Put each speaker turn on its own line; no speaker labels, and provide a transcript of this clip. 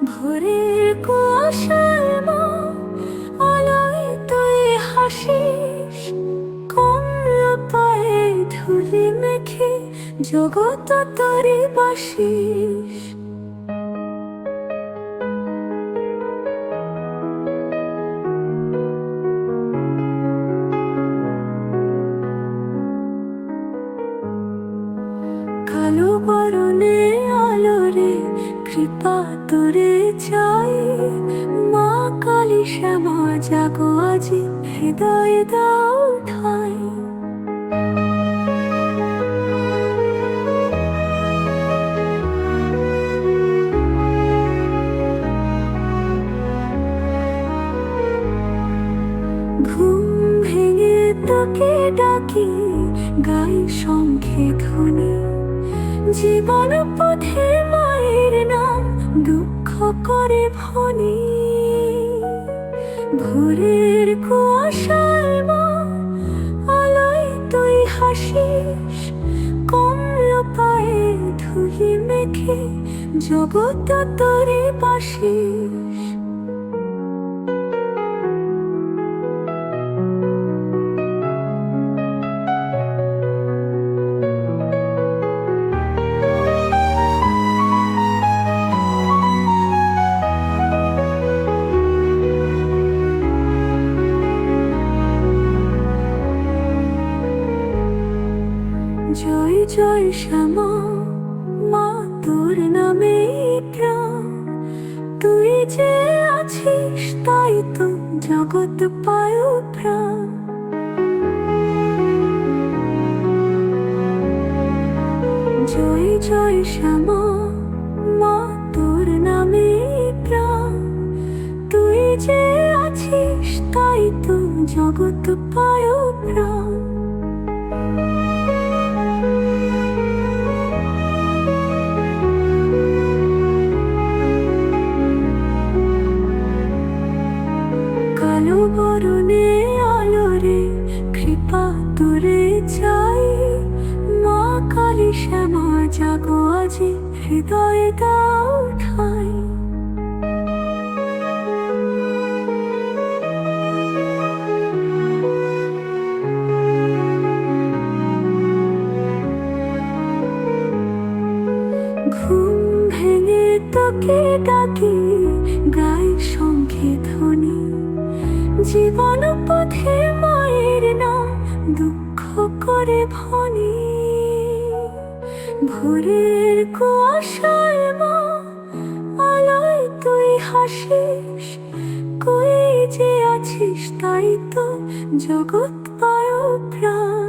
ভোরের কুয়াশায় মা আলোয় তুই হাসিস, কমলা পায়ে ধুলি মেখে জগৎ তরি বাসিস। কালো বরণে আলোরে কৃপা তোরে চাই, মা কালী শ্যামা জাগো আজি হৃদয়ে দাও ঠাই। ঘুম ভেঙে তোকে ডাকি, গাই শঙ্খে ধ্বনি, জীবন পথে মায়ের নাম দুঃখ করে ভনি। ভোরের কুয়াশায় মা আলোয় তুই হাসিস, কমলা পায়ে ধুলি মেখে জগৎ তরি বাসিস। জয় জয় শ্যামা, মা তোর নামে প্রাণ, তুই যে আছিস তাই তো জগৎ পায় প্রাণ। জয় জয় শ্যামা, মা তোর নামে প্রাণ, তুই যে আছিস তাই তো জগৎ পায় প্রাণ। কালো বরণে আলোরে কৃপা তোরে চাই, মা কালী শ্যামা জাগো আজি হৃদয়ে দাও ঠাই। ঘুম ভেঙে তোকে ডাকি, গাই শঙ্খে ধ্বনি, জীবন পথে মায়ের নাম দুঃখ করে ভনি। ভোরের কুয়াশায় মা আলোয় তুই হাসিস, কই যে আছিস তাই তো জগৎ পায় প্রাণ।